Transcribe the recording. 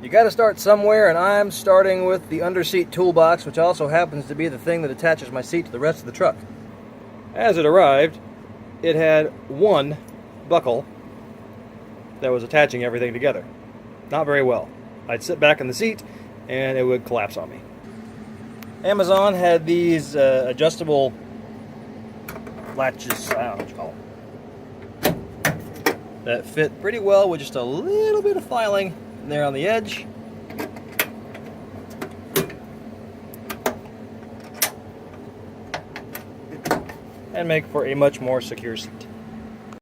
You got to start somewhere, and I'm starting with the underseat toolbox, which also happens to be the thing that attaches my seat to the rest of the truck. As it arrived, it had one buckle that was attaching everything together. Not very well. I'd sit back in the seat, and it would collapse on me. Amazon had these adjustable latches, I don't know what you call them, that fit pretty well with just a little bit of filing there on the edge. And make for a much more secure seat.